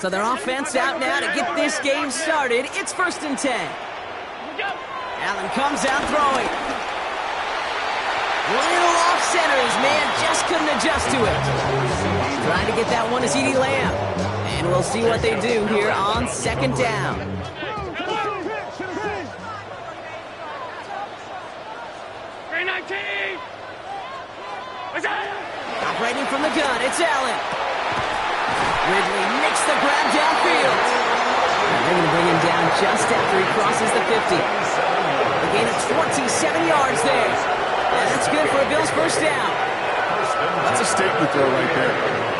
So their offense out now to get this game started. It's 1st and 10. Allen comes out throwing. Little off centers, man, just couldn't adjust to it. Trying to get that one to CeeDee Lamb. And we'll see what they do here on 2nd down. Operating from the gun, it's Allen. Ridley makes the grab downfield. And they're going to bring him down just after he crosses the 50. A gain of 27 yards there. And that's good for a Bills 1st down. That's a statement throw right there.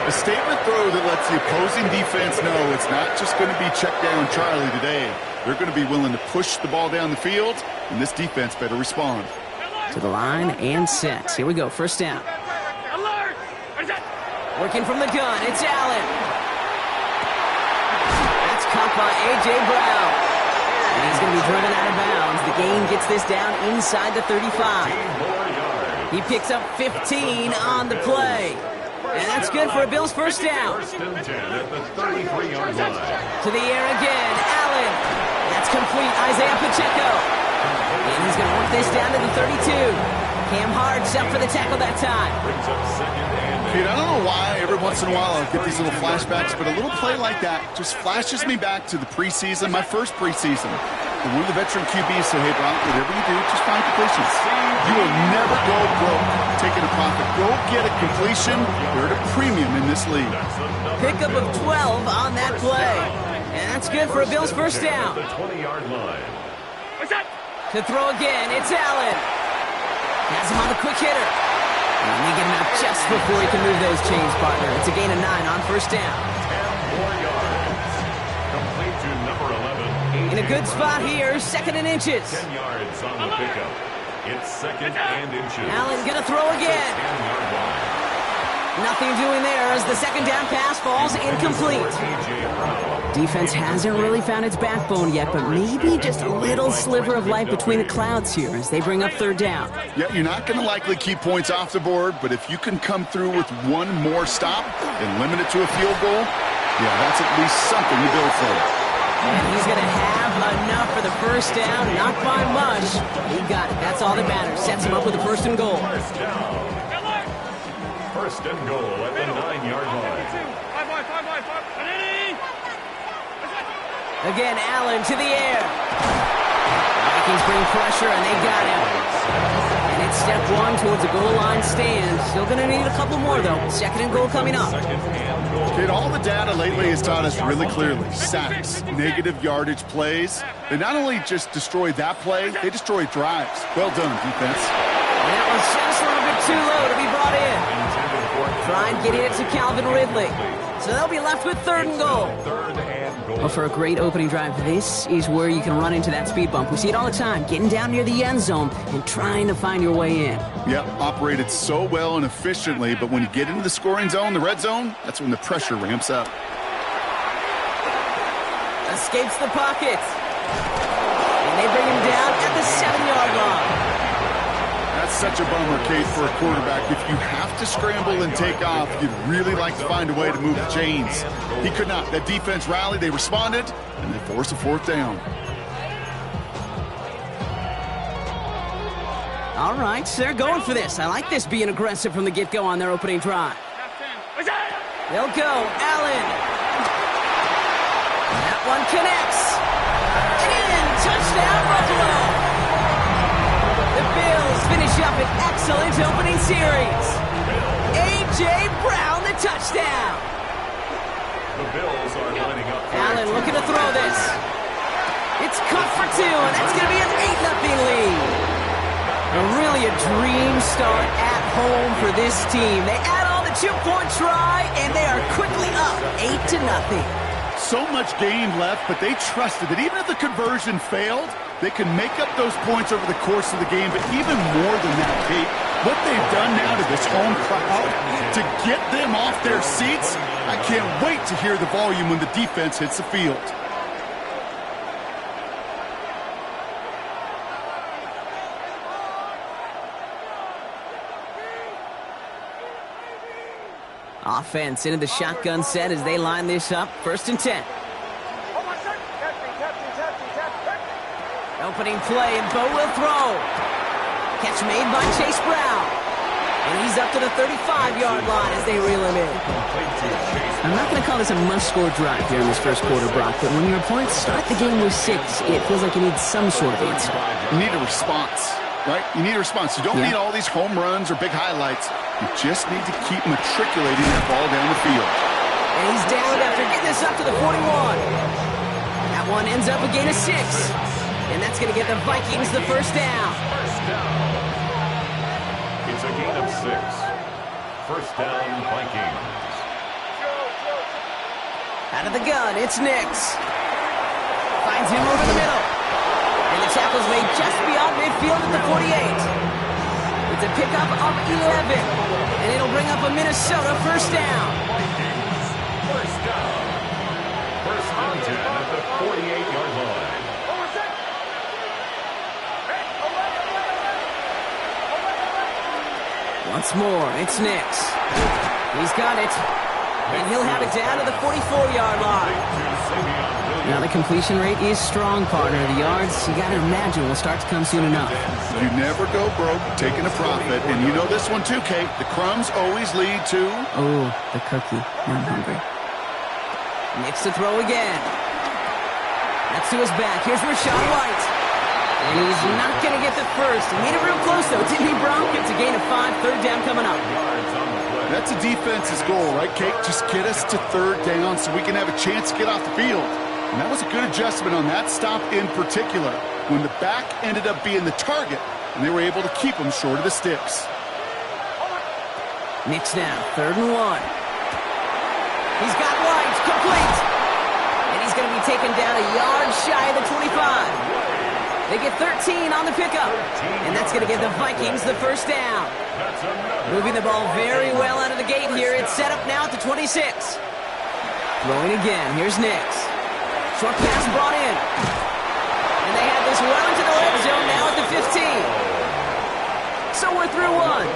A statement throw that lets the opposing defense know it's not just going to be check down Charlie today. They're going to be willing to push the ball down the field, and this defense better respond. To the line and set. Here we go, 1st down. Working from the gun, it's Allen. That's caught by A.J. Brown. And he's going to be driven out of bounds. The gain gets this down inside the 35. He picks up 15 on the play. And that's good for a Bills 1st down. First and 10 at the 33-yard line. To the air again, Allen. That's complete, Isaiah Pacheco. And he's going to work this down to the 32. Cam Hard's up for the tackle that time. Brings up 2nd and Kid, I don't know why every once in a while I'll get these little flashbacks, but a little play like that just flashes me back to the preseason, my first preseason. And one of the veteran QBs said, hey, Brock, whatever you do, just find completions. You will never go broke taking a profit. Go get a completion. You're at a premium in this league. Pickup of 12 on that play. And that's good for a Bills 1st down. the 20-yard line. To throw again, it's Allen. Has him on the quick hitter. And they get him out just before he can move those chains, partner. It's a gain of 9 on 1st down. 10 more yards. Complete to number 11. In a good spot here, 2nd and inches. 10 yards on the pickup. It's 2nd and inches. Allen gonna throw again. 10-yard line. Nothing doing there as the 2nd down pass falls incomplete. A.J. Brown. Defense hasn't really found its backbone yet, but maybe just a little sliver of light between the clouds here as they bring up 3rd down. Yeah, you're not going to likely keep points off the board, but if you can come through with one more stop and limit it to a field goal, yeah, that's at least something to build for. And he's going to have enough for the 1st down, not by much. He got it. That's all that matters. Sets him up with a 1st and goal. 1st down. 1st and goal at the 9-yard line. Again, Allen to the air. Vikings bring pressure, and they got him. And it's step 1 towards a goal line stand. Still going to need a couple more, though. 2nd and goal coming up. Kid, all the data lately has taught us really clearly. Sacks, negative yardage plays. They not only just destroy that play, they destroy drives. Well done, defense. And that was just a little bit too low to be brought in. Try and get it to Calvin Ridley. So they'll be left with 3rd and goal. Well, for a great opening drive, this is where you can run into that speed bump. We see it all the time, getting down near the end zone and trying to find your way in. Yep, operated so well and efficiently, but when you get into the scoring zone, the red zone, that's when the pressure ramps up. Escapes the pocket. And they bring him down at the 7-yard line. That's such a bummer, Kate, for a quarterback. If you have to scramble and take off, you'd really like to find a way to move the chains. He could not. That defense rallied, they responded, and they forced a 4th down. All right, they're going for this. I like this being aggressive from the get-go on their opening drive. They'll go. Allen. That one connects. And touchdown, Buffalo. The Bills finish up an excellent opening series. A.J. Brown, the touchdown. The Bills are lining up. Allen looking to throw this. It's caught for 2, and that's going to be an 8-0 lead. Really a dream start at home for this team. They add on the 2-point try, and they are quickly up 8-0. So much game left, but they trusted that even if the conversion failed, they can make up those points over the course of the game. But even more than that, Kate, what they've done now to this home crowd to get them off their seats, I can't wait to hear the volume when the defense hits the field. Offense into the shotgun set as they line this up. 1st and 10. Opening play, and Bo will throw. Catch made by Chase Brown. And he's up to the 35-yard line as they reel him in. I'm not going to call this a must-score drive here in this first quarter, Brock, but when your opponents start the game with 6, it feels like you need some sort of answer. You need a response, right? You need a response. You don't need all these home runs or big highlights. You just need to keep matriculating that ball down the field. And he's down after getting this up to the 41. That one ends up a gain of 6. And that's going to get the Vikings the first down. It's a gain of 6. First down, Vikings. Out of the gun, it's Nix. Finds him over the middle. And the tackle's made just beyond midfield at the 48. It's a pickup of 11. And it'll bring up a Minnesota first down. Vikings, first down. First and 10 at the 48-yard line. Once more, it's Nix. He's got it. And he'll have it down to the 44-yard line. Now the completion rate is strong, partner. The yards, you got to imagine, will start to come soon enough. You never go broke taking a profit. And you know this one too, Kate. The crumbs always lead to... Oh, the cookie. I'm hungry. Nix to throw again. That's to his back. Here's Rachaad White. And he's not going to get the first. He made it real close, though, didn't he, Brock? It's a gain of 5, 3rd down coming up. That's a defense's goal, right, Kate? Just get us to 3rd down so we can have a chance to get off the field. And that was a good adjustment on that stop in particular, when the back ended up being the target, and they were able to keep him short of the sticks. Nix now, 3rd and 1. He's got White, complete. And he's going to be taken down a yard shy of the 25. They get 13 on the pickup. And that's going to give the Vikings the first down. Moving the ball very well out of the gate here. It's set up now at the 26. Throwing again. Here's Nix. Short pass brought in. And they have this well into the red zone now at the 15. So we're through one.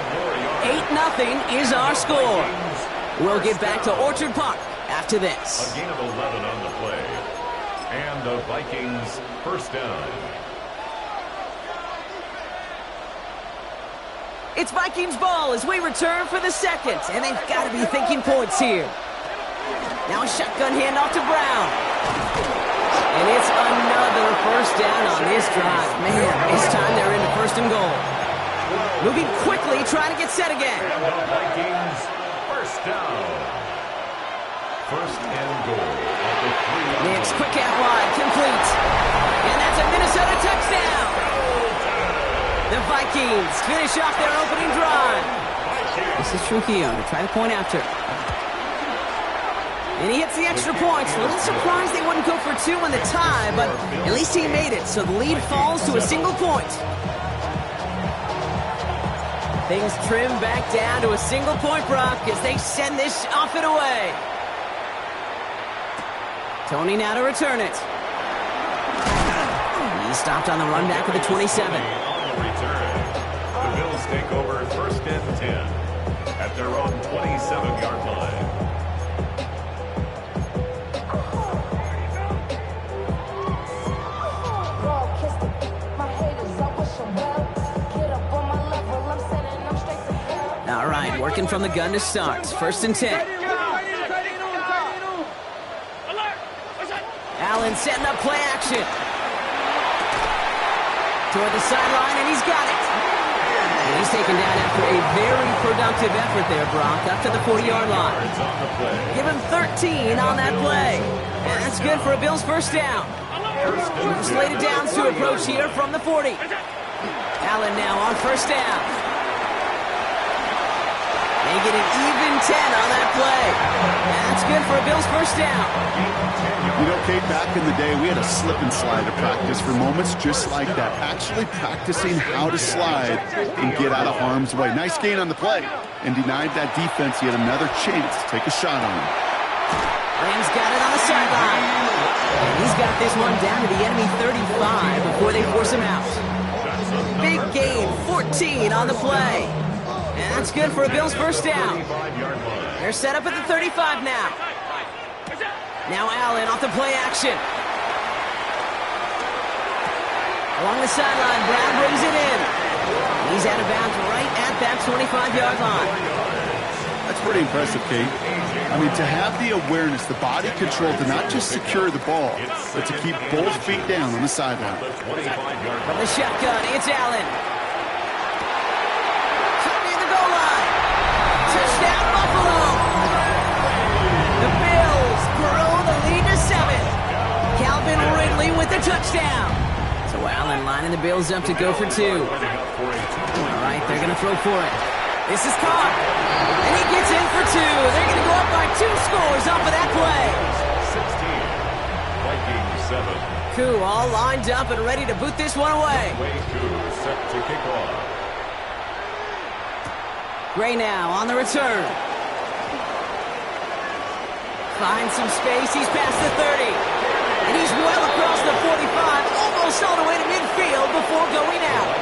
8-0 is our score. We'll get back to Orchard Park after this. A gain of 11 on the play. And the Vikings first down. It's Vikings ball as we return for the second, and they've got to be thinking points here. Now a shotgun handoff to Brown. And it's another first down on this drive. Man, this time they're into 1st and goal. Moving quickly, trying to get set again. And the Vikings first down. 1st and goal at the 3-yard line. Nix, quick out wide, complete. And that's a Minnesota touchdown. The Vikings finish off their opening drive. This is Trujillo to try the point after. And he hits the extra points. A little surprised they wouldn't go for 2 in the tie, but at least he made it, so the lead falls to a single point. Things trim back down to a single point, Brock, as they send this off and away. Tony now to return it. He stopped on the run back with the 27. Return. The Bills take over 1st and 10 at their own 27-yard line. All right, working from the gun to start. 1st and 10. Allen setting up play action. Toward the sideline, and he's got it. And he's taken down after a very productive effort there, Brock, up to the 40-yard line. Give him 13 on that play. And that's good for a Bills first down. Slated downs to approach here from the 40. Allen now on 1st down. They get an even 10 on that play. And that's good for a Bills first down. You know, Kate, back in the day, we had a slip and slide to practice for moments just like that. Actually practicing how to slide and get out of harm's way. Nice gain on the play. And denied that defense yet another chance to take a shot on him. Rams got it on the sideline. And he's got this one down to the enemy 35 before they force him out. Big gain, 14 on the play. And That's good for a Bills first down. They're set up at the 35 now. Now Allen off the play action. Along the sideline, Brown brings it in. He's out of bounds right at that 25-yard line. That's pretty impressive, Kate. I mean, to have the awareness, the body control to not just secure the ball, but to keep both feet down on the sideline. From the shotgun, it's Allen. Near the goal line. Touchdown, Buffalo. The Bills grow the lead to 7. Calvin Ridley with the touchdown. So Allen lining the Bills up to go for 2. All right, they're going to throw for it. This is caught. And he gets in for 2. They're going to go up by 2 scores off of that play. 16, Vikings 7. Koo all lined up and ready to boot this one away. Set to kick off. Gray now on the return. Finds some space. He's past the 30. And he's well across the 45. Almost all the way to midfield before going out.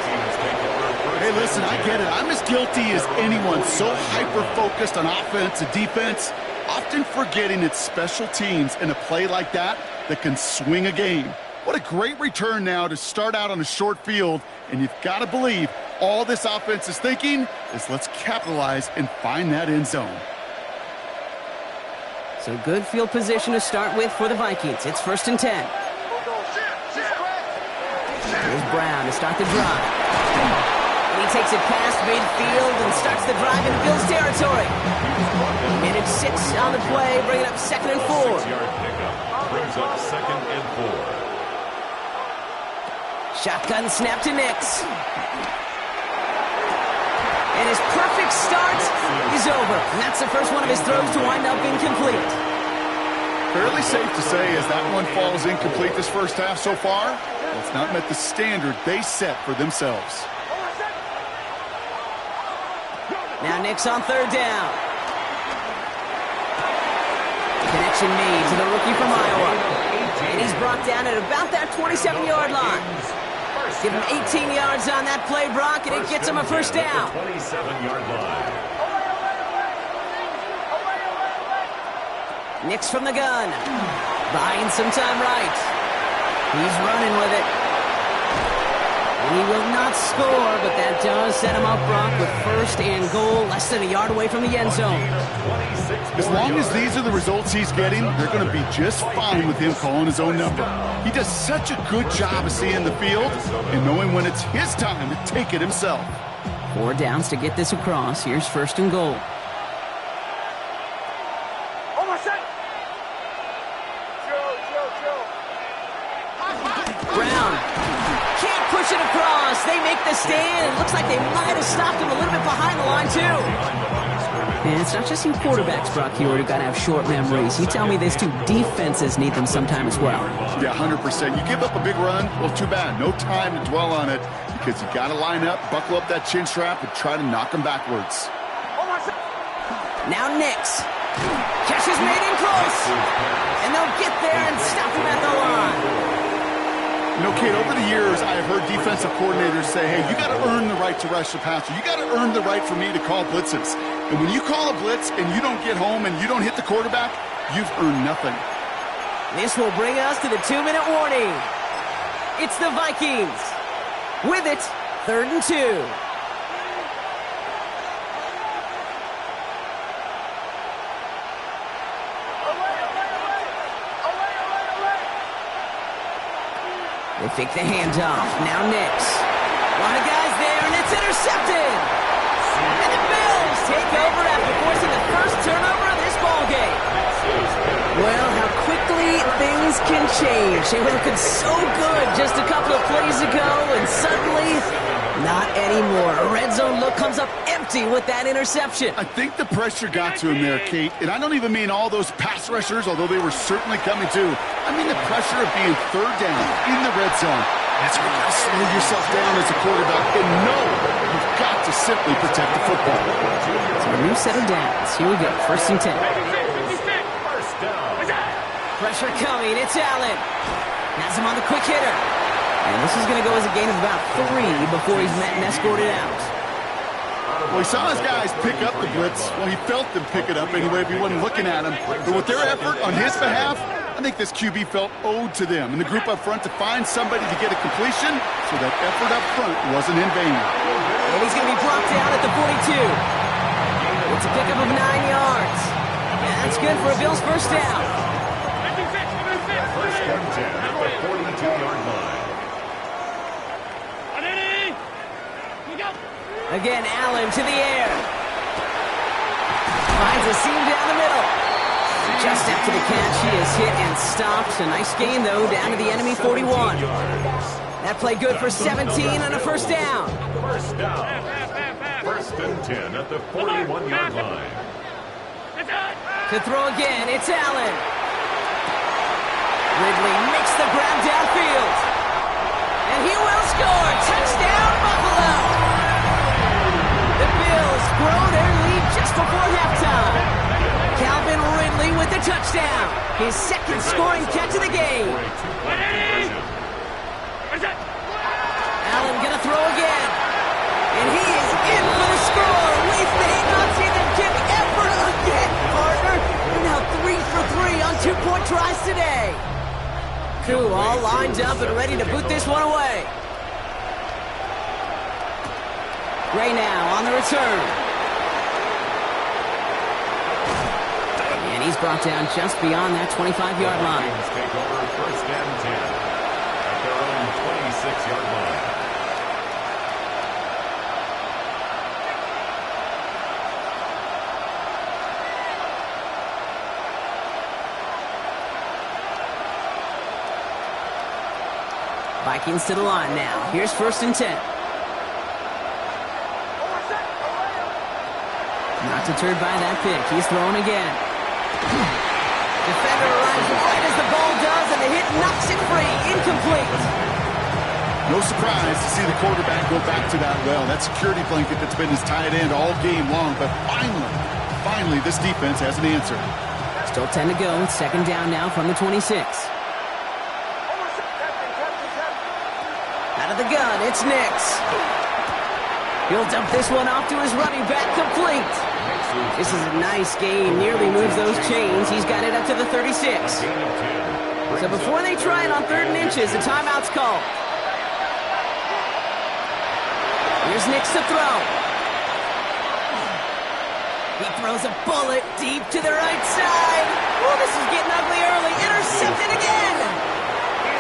Hey, listen, I get it. I'm as guilty as anyone. So hyper-focused on offense and defense, often forgetting it's special teams in a play like that can swing a game. What a great return now to start out on a short field, and you've got to believe all this offense is thinking is let's capitalize and find that end zone. So good field position to start with for the Vikings. It's 1st and 10. Here's Brown to start the drive. He takes it past midfield and starts the drive into Bills territory. Minute 6 on the play, bringing up 2nd and 4. 6-yard pickup brings up 2nd and 4. Shotgun snap to Nix. And his perfect start is over. And that's the first one of his throws to wind up incomplete. Fairly safe to say as that one falls incomplete this first half so far, it's not met the standard they set for themselves. Now Nix on 3rd down. Connection made to the rookie from Iowa. And he's brought down at about that 27-yard line. Give him 18 yards on that play, Brock, and it gets him a first down. 27-yard line. Nix from the gun. Buying some time right. He's running with it. He will not score, but that does set him up, Brock, with 1st and goal, less than a yard away from the end zone. As long as these are the results he's getting, they're going to be just fine with him calling his own number. He does such a good job of seeing the field and knowing when it's his time to take it himself. 4 downs to get this across. Here's 1st and goal. Brown can't push it across. They make the stand. It looks like they might have stopped him a little bit behind the line, too. And it's not just you quarterbacks, Brock Huard, who got to have short memories. You tell me these 2 defenses need them sometime as well. Yeah, 100%. You give up a big run, well, too bad. No time to dwell on it because you got to line up, buckle up that chin strap, and try to knock them backwards. Now Nix. Catch is made in close. And they'll get there and stop him at the line. You know, Kate, over the years, I have heard defensive coordinators say, hey, you got to earn the right to rush the passer. You got to earn the right for me to call blitzes. And when you call a blitz and you don't get home and you don't hit the quarterback, you've earned nothing. This will bring us to the 2-minute warning. It's the Vikings. With it, 3rd and 2. They fake the handoff. Now Nix. A lot of guys there, and it's intercepted. And the Bills take over after forcing the first turnover of this ballgame. Well, how quickly things can change. They were looking so good just a couple of plays ago, and suddenly, not anymore. A red zone look comes up empty with that interception. I think the pressure got to him there, Kate. And I don't even mean all those pass rushers, although they were certainly coming too. I mean the pressure of being 3rd down in the red zone. That's where you got to slow yourself down as a quarterback and know you've got to simply protect the football. So a new set of downs. Here we go. 1st and 10. Pressure coming. It's Allen. Has him on the quick hitter. And this is going to go as a gain of about 3 before he's met and escorted out. Well, he saw his guys pick up the blitz. Well, he felt them pick it up anyway if he wasn't looking at him. But with their effort on his behalf, I think this QB felt owed to them and the group up front to find somebody to get a completion, so that effort up front wasn't in vain. And he's going to be brought down at the 42. It's a pickup of 9 yards. And that's good for a Bills first down. First and 10 at the 42-yard line. Again, Allen to the air. Finds a seam down the middle. Just after the catch, he is hit and stopped. A nice gain, though, down to the enemy 41. That play good for 17 and a first down. First down. First and 10 at the 41-yard line. To throw again, it's Allen. Ridley makes the grab downfield. And he will score. Touchdown, Buffalo. The Bills grow their lead just before halftime. Calvin Ridley with the touchdown. His second scoring catch of the game. Allen gonna throw again. And he is in for the score. We may not see them give effort again, partner. They're now 3 for 3 on 2-point tries today. Koo all lined up and ready to boot this one away. Gray now on the return. And he's brought down just beyond that 25-yard line. Take over first and 10 at their own 26-yard line. Vikings to the line now. Here's first and 10. Not deterred by that pick. He's throwing again. Defender arrives right as the ball does, and the hit knocks it free. Incomplete. No surprise to see the quarterback go back to that well. That security blanket that's been his tight end all game long. But finally, this defense has an answer. Still 10 to go. Second down now from the 26. Out of the gun, it's Nix. He'll dump this one off to his running back, complete. This is a nice gain, nearly moves those chains. He's got it up to the 36. So before they try it on 3rd and inches, a timeout's called. Here's Nix to throw. He throws a bullet deep to the right side. Oh, this is getting ugly early. Intercepted again.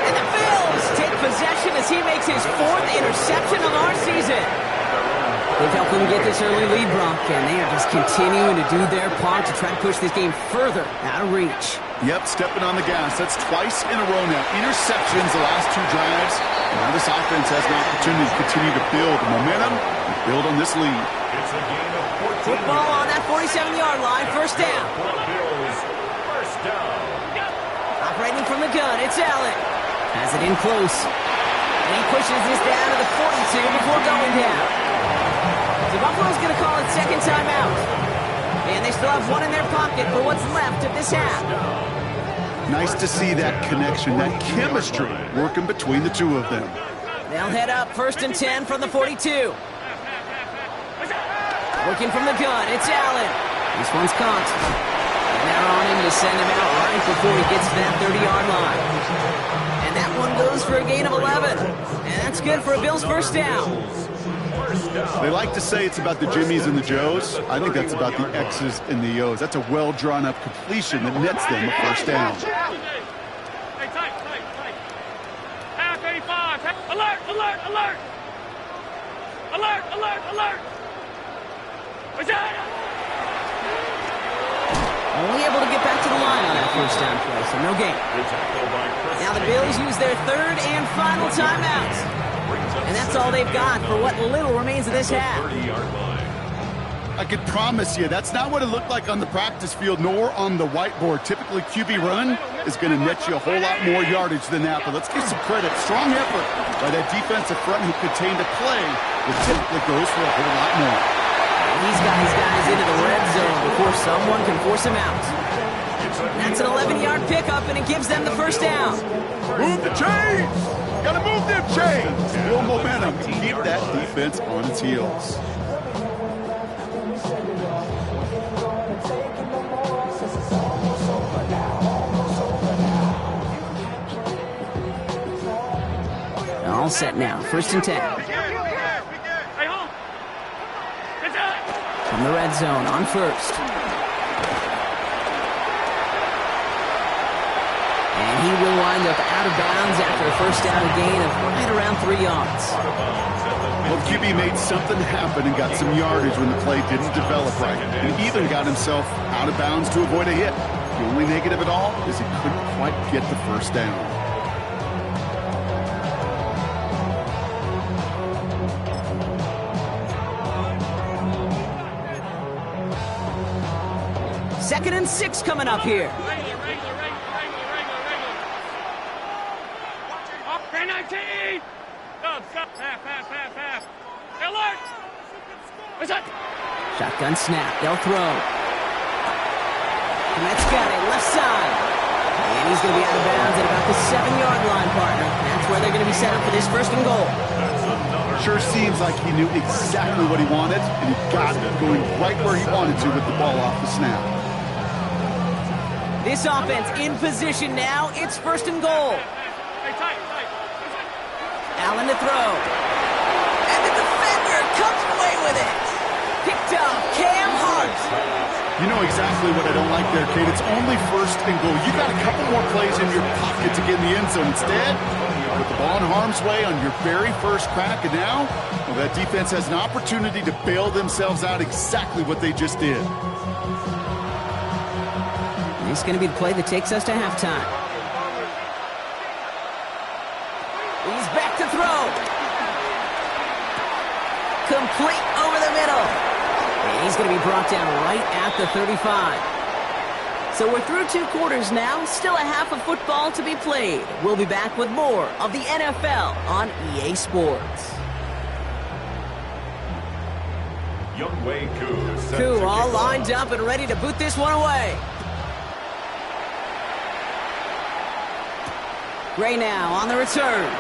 And the Bills take possession as he makes his 4th interception of our season. They've helped them get this early lead, Brock, and they are just continuing to do their part to try to push this game further out of reach. Yep, stepping on the gas. That's twice in a row now. Interceptions the last 2 drives. Now this offense has an opportunity to continue to build momentum and build on this lead. It's a gain of 14. Football on that 47-yard line, first down. Bills, first down. Operating from the gun, it's Allen. Has it in close. And he pushes this down to the 42 before going down. So Buffalo's going to call it second timeout. And they still have one in their pocket for what's left of this half. Nice to see that connection, that chemistry working between the two of them. They'll head up first and 10 from the 42. Working from the gun, it's Allen. This one's caught. And they're on him to send him out right before he gets to that 30-yard line. And that one goes for a gain of 11. And that's good for a Bills first down. They like to say it's about the Jimmies and the Joes. I think that's about the X's and the O's. That's a well-drawn-up completion that nets them a first down. Hey, tight. Half 85. Alert! Only able to get back to the line on that first down play, so no gain. Now the Bills use their 3rd and final timeout. And that's all they've got for what little remains of this half. I could promise you that's not what it looked like on the practice field nor on the whiteboard. Typically, QB run is going to net you a whole lot more yardage than that. But let's give some credit. Strong effort by that defensive front who contained a play that typically goes for a whole lot more. He's got his guys into the red zone before someone can force him out. That's an 11-yard pickup, and it gives them the first down. Move the chains! Gotta move them chains! Build momentum to keep that defense on its heels. All set now. 1st and 10. Hey, home. It's up. From the red zone on 1st. And he will wind up out of bounds after a 1st down, a gain of right around 3 yards. Well, QB made something happen and got some yardage when the play didn't develop right. And he even got himself out of bounds to avoid a hit. The only negative at all is he couldn't quite get the 1st down. Second and 6 coming up here. Regular. Up, 19. Stop. Half. Alert. What's that? Shotgun snap. They'll throw. Komet's got it. Left side. And he's going to be out of bounds at about the 7-yard line, partner. That's where they're going to be set up for this 1st and goal. Sure seems like he knew exactly what he wanted, and he got it going right where he wanted to with the ball off the snap. This offense in position now. It's 1st and goal. Hey, tight. Allen to throw. And the defender comes away with it. Picked up Cam Hart. You know exactly what I don't like there, Kate. It's only 1st and goal. You got a couple more plays in your pocket to get in the end zone. Instead, you put the ball in harm's way on your very first crack, and now, well, that defense has an opportunity to bail themselves out exactly what they just did. This is going to be the play that takes us to halftime. He's back to throw. Complete over the middle. And he's going to be brought down right at the 35. So we're through 2 quarters now. Still a half of football to be played. We'll be back with more of the NFL on EA Sports. Younghoe Koo. Koo all lined up and ready to boot this one away. Gray now on the return.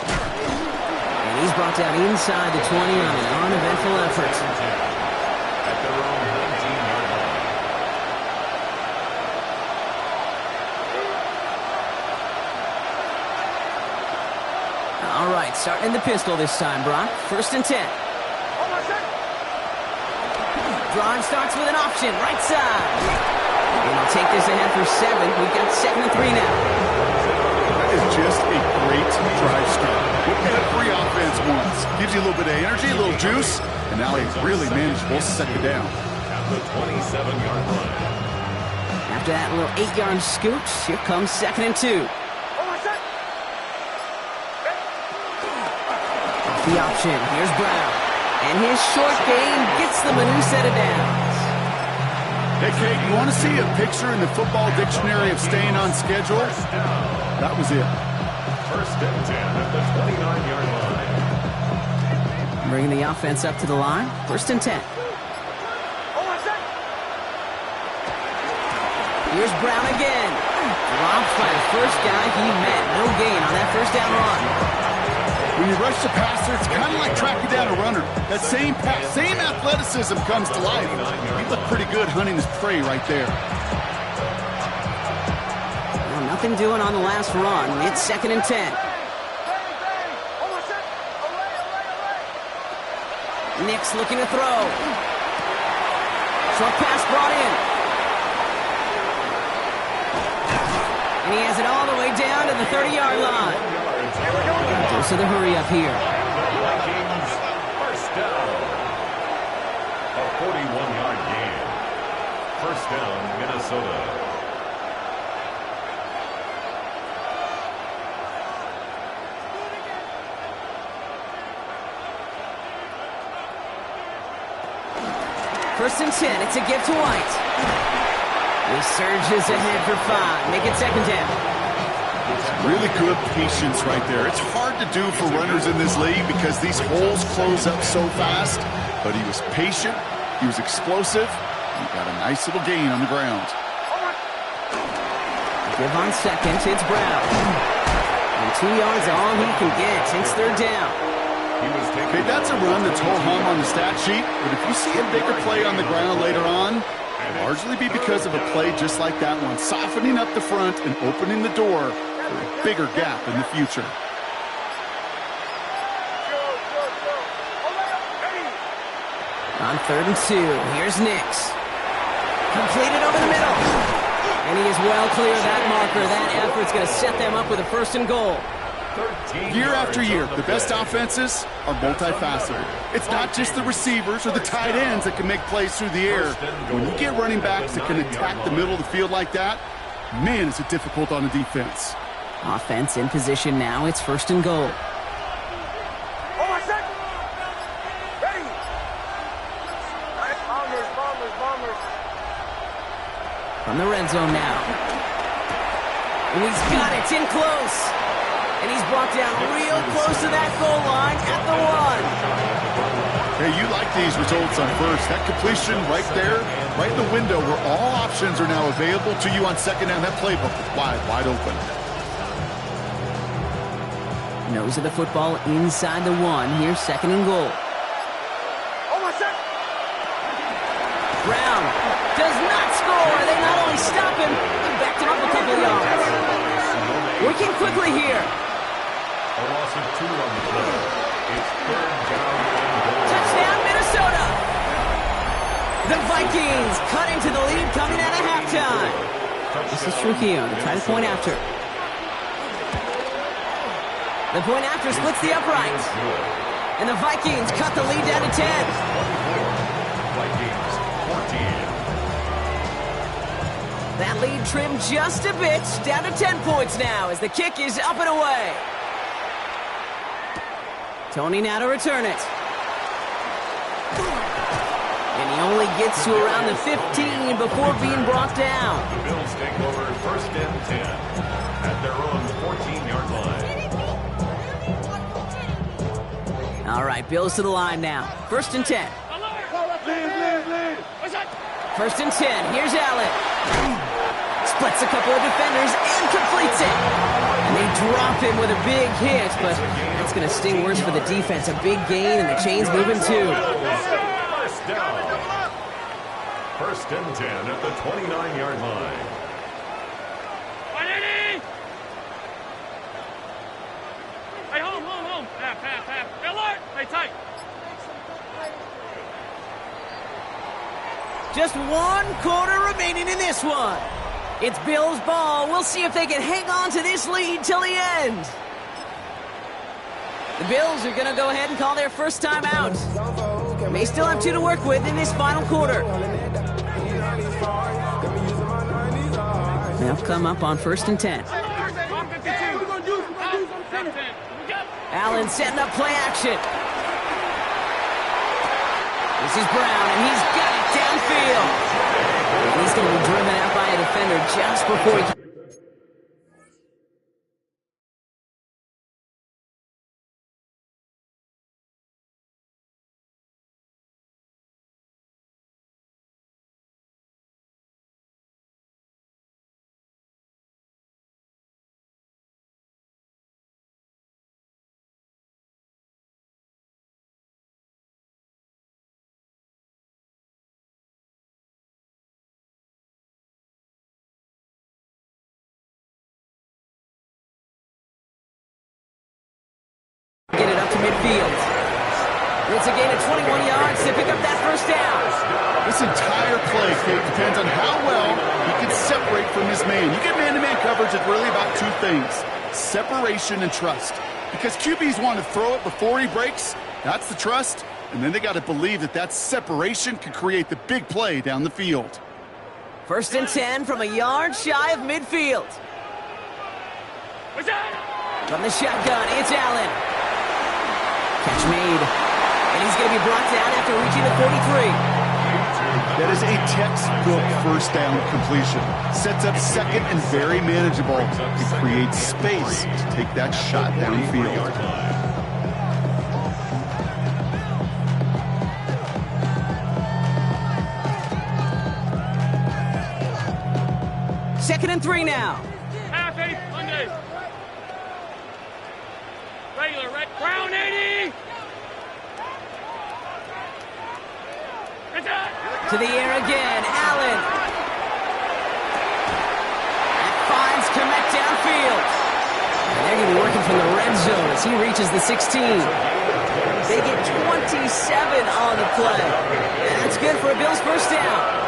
And he's brought down inside the 20 on an uneventful effort. At their own 19-yard line. All right, starting in the pistol this time, Brock. 1st and 10. Drive starts with an option, right side. And he'll take this ahead for 7. We've got 2nd and 3 now. That is just a great drive start. What every offense wants. Gives you a little bit of energy, a little juice, and now they really managed to second down. At the 27-yard line. After that little 8-yard scoot, here comes 2nd and 2. The option, here's Brown. And his short game gets them a new set of downs. Hey, Kate, you want to see a picture in the football dictionary of staying on schedule? That was it. 1st and 10 at the 29-yard line. Bringing the offense up to the line. 1st and 10. Here's Brown again. Dropped by the first guy he met. No gain on that 1st down run. When you rush the passer, it's kind of like tracking down a runner. That same athleticism comes to life. He looked pretty good hunting his prey right there. Well, nothing doing on the last run. It's 2nd and 10. Nix looking to throw. Short pass brought in. And he has it all the way down to the 30-yard line. So the hurry up here. Vikings, 1st down. A 41-yard gain. 1st down, Minnesota. First and 10. It's a give to White. He surges ahead for 5. Make it 2nd down. Really good patience right there. It's hard to do for runners in this league because these holes close up so fast. But he was patient. He was explosive. He got a nice little gain on the ground. Give on 2nd. It's Brown. And 2 yards all he can get since 3rd down. Okay, that's a run that's ho-hum on the stat sheet. But if you see a bigger play on the ground later on, it'll largely be because of a play just like that one. Softening up the front and opening the door for a bigger gap in the future. On 3rd and 2, here's Nix. Completed over the middle. And he is well clear of that marker. That effort's going to set them up with a 1st and goal. Year after year, the best offenses are multifaceted. It's not just the receivers or the tight ends that can make plays through the air. When you get running backs that can attack the middle of the field like that, man, is it difficult on the defense. Offense in position now. It's 1st and goal. From the red zone now. And he's got it. It's in close. And he's brought down real close to that goal line at the 1. Hey, you like these results on first. That completion right there, right in the window where all options are now available to you on 2nd down. That playbook is wide open. Nose of the football inside the 1. Here's 2nd and goal. Brown does not score. They not only stop him, they backed him up a couple yards. Working quickly here. A loss of 2 on the play. It's 3rd down and goal. Touchdown, Minnesota. The Vikings cut into the lead coming out of halftime. This is Trujillo to try to point after. The point after splits the uprights. And the Vikings cut the lead down to 10. Vikings 14. That lead trimmed just a bit, down to 10 points now as the kick is up and away. Tony now to return it. And he only gets to around the 15 before being brought down. The Bills take over 1st and 10 at their own 14-yard line. All right, Bills to the line now. 1st and 10. First and 10. Here's Allen. Splits a couple of defenders and completes it. And they drop him with a big hit, but that's going to sting worse for the defense. A big gain, and the chain's moving too. First down. 1st and 10 at the 29-yard line. Hey, home. Half. Hey, alert. Hey, tight. Just 1 quarter remaining in this one. It's Bills ball. We'll see if they can hang on to this lead till the end. The Bills are going to go ahead and call their first time out. May still have 2 to work with in this final quarter. They'll come up on 1st and 10. Allen setting up play action. This is Brown, and he's got it downfield. And he's going to be driven out by a defender just before he can. Get it up to midfield. It's a gain of 21 yards to pick up that first down. This entire play, Kate, depends on how well he can separate from his man. You get man-to-man coverage, it's really about 2 things: separation and trust. Because QBs want to throw it before he breaks. That's the trust. And then they got to believe that that separation can create the big play down the field. 1st and 10 from a yard shy of midfield. From the shotgun, it's Allen. Catch made. And he's going to be brought down after reaching the 43. That is a textbook first down completion. Sets up 2nd and very manageable. It creates space to take that shot downfield. 2nd and 3 now. Half 8, Monday. Regular, red. Brown 80. To the air again, Allen. And finds Kmet downfield. they're going to be working from the red zone as he reaches the 16. They get 27 on the play. And that's good for a Bills first down.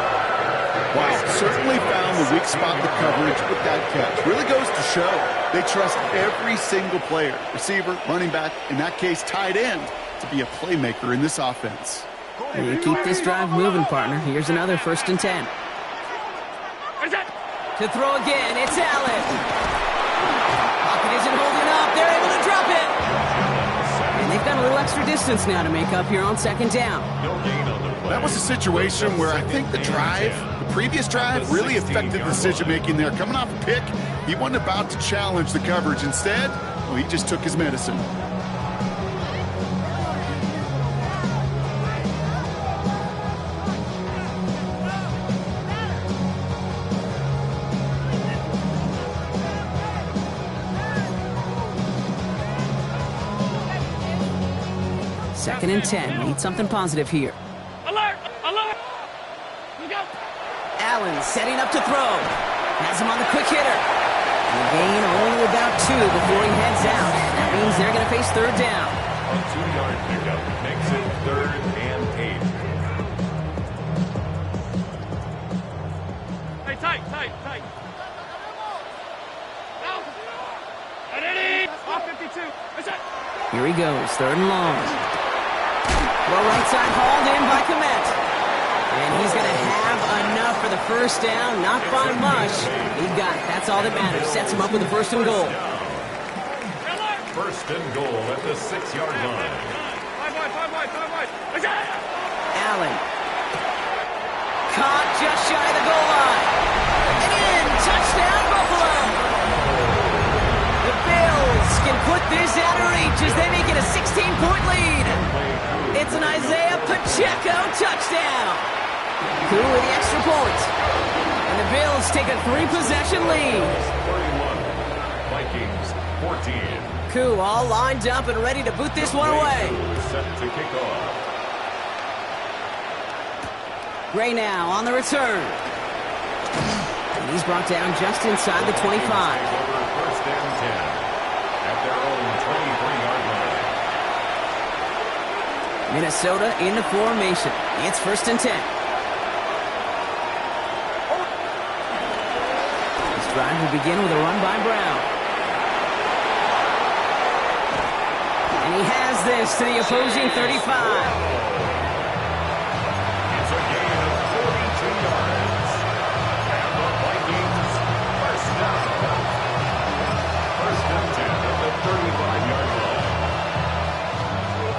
Wow, certainly found the weak spot in the coverage with that catch. Really goes to show they trust every single player, receiver, running back, in that case, tight end, to be a playmaker in this offense. You keep this drive moving, partner. Here's another 1st and 10. To throw again, it's Allen. Pocket isn't holding up. They're able to drop it. And they've got a little extra distance now to make up here on 2nd down. That was a situation where I think the previous drive, really affected the decision-making there. Coming off a pick, he wasn't about to challenge the coverage. Instead, well, he just took his medicine. Second and 10. Need something positive here. Alert! Alert! Look out! Allen setting up to throw. Has him on the quick hitter. And the gain only about 2 before he heads out. That means they're going to face 3rd down. A 2-yard pickup makes it 3rd and 8. Hey, tight. Out! Ready? Off 52. That's it. Here he goes, 3rd and long. Well, right side hauled in by Kmet. And he's going to have enough for the first down. Not by much. He got it. That's all that matters. Sets him up with the 1st and goal. 1st and goal at the 6-yard line. 5 wide. That's it. Allen. Caught just shy of the goal line. And in. Touchdown, Buffalo. The Bills can put this out of reach as they make it a 16-point lead. It's an Isaiah Pacheco touchdown. Koo with the extra point. And the Bills take a 3-possession lead. 31. Vikings 14. Koo all lined up and ready to boot this one away. Set to kick off. Gray now on the return. And he's brought down just inside the 25. Over 1st and 10 at their own 23-yard line. Minnesota in the formation. It's 1st and 10. This drive will begin with a run by Brown. And he has this to the opposing 35. It's a gain of 42 yards. And the Vikings first down. 1st and 10 at the 35-yard line.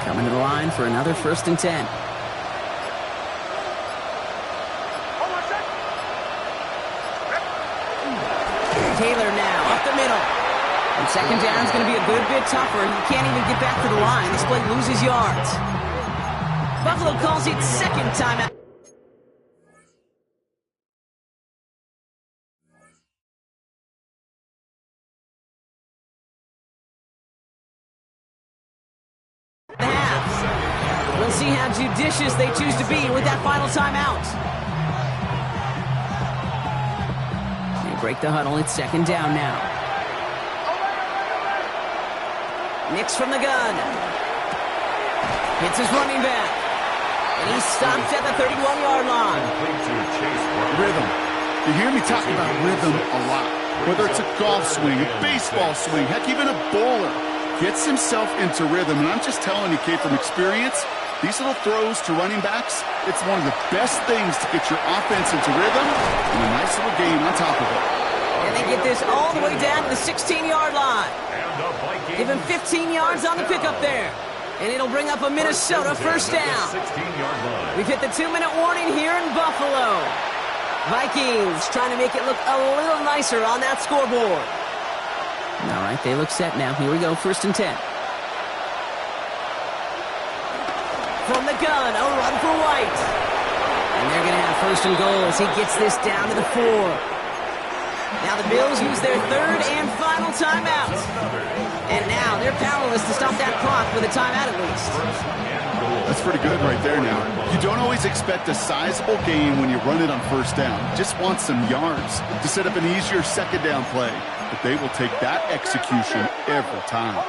Coming to the line for another 1st and 10. Taylor now up the middle. And 2nd down is going to be a good bit tougher. He can't even get back to the line. This play loses yards. Buffalo calls it 2nd timeout. We'll see how judicious they choose to be with that final timeout. They break the huddle. It's 2nd down now. Nix from the gun. Hits his running back. And he's stopped at the 31-yard line. Rhythm. You hear me talk about rhythm a lot. Whether it's a golf swing, a baseball swing, heck, even a bowler. Gets himself into rhythm. And I'm just telling you, Kate, from experience, these little throws to running backs, it's one of the best things to get your offense into rhythm and a nice little gain on top of it. And they get this all the way down to the 16-yard line. Give him 15 yards on the pickup there. And it'll bring up a Minnesota 1st down. We've hit the 2-minute warning here in Buffalo. Vikings trying to make it look a little nicer on that scoreboard. All right, they look set now. Here we go, 1st and 10. From the gun, a run for White. And they're going to have 1st and goal as he gets this down to the 4. Now the Bills use their 3rd and final timeout. And now they're powerless to stop that clock with a timeout at least. That's pretty good right there now. You don't always expect a sizable gain when you run it on first down. Just want some yards to set up an easier second down play. But they will take that execution every time.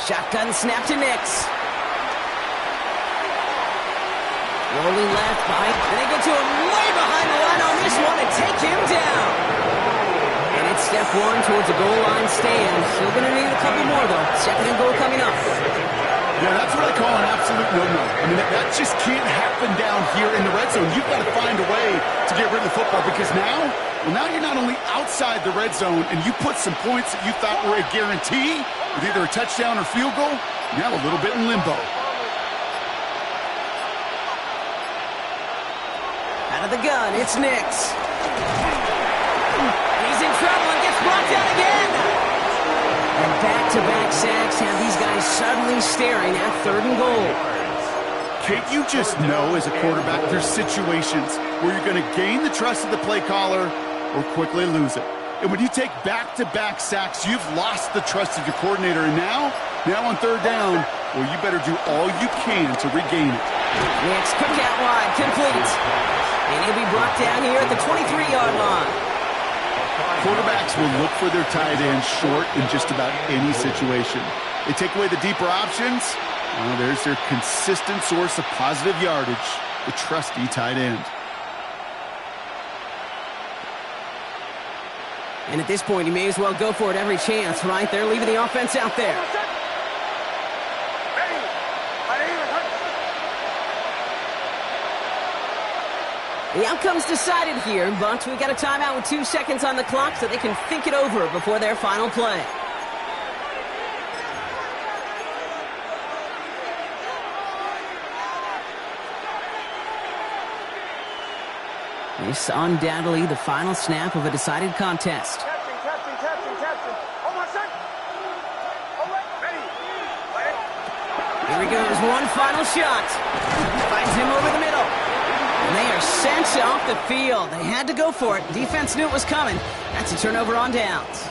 Shotgun snap to Nix. Rolling left behind. And they get to him way behind the line on this one and take him down. And it's step one towards a goal line stand. Still going to need a couple more, though. Second and goal coming up. Yeah, that's what I call an absolute no-no. I mean, that just can't happen down here in the red zone. You've got to find a way to get rid of the football because now you're not only outside the red zone and you put some points that you thought were a guarantee with either a touchdown or field goal, now a little bit in limbo. Out of the gun, it's Nix. He's in trouble and gets brought down again. And back-to-back sacks have these guys suddenly staring at third and goal. Can't you just know as a quarterback there's situations where you're going to gain the trust of the play caller or quickly lose it? And when you take back-to-back sacks, you've lost the trust of your coordinator. And now on third down, well, you better do all you can to regain it. Nix, quick out wide, complete. And he'll be brought down here at the 23-yard line. Quarterbacks will look for their tight end short in just about any situation. They take away the deeper options. Well, there's their consistent source of positive yardage, the trusty tight end. And at this point, he may as well go for it every chance, right? They're leaving the offense out there. The outcome's decided here, but we got a timeout with 2 seconds on the clock so they can think it over before their final play. This undoubtedly the final snap of a decided contest. Here he goes, one final shot. Finds him over the middle. And they are sent off the field. They had to go for it. Defense knew it was coming. That's a turnover on downs.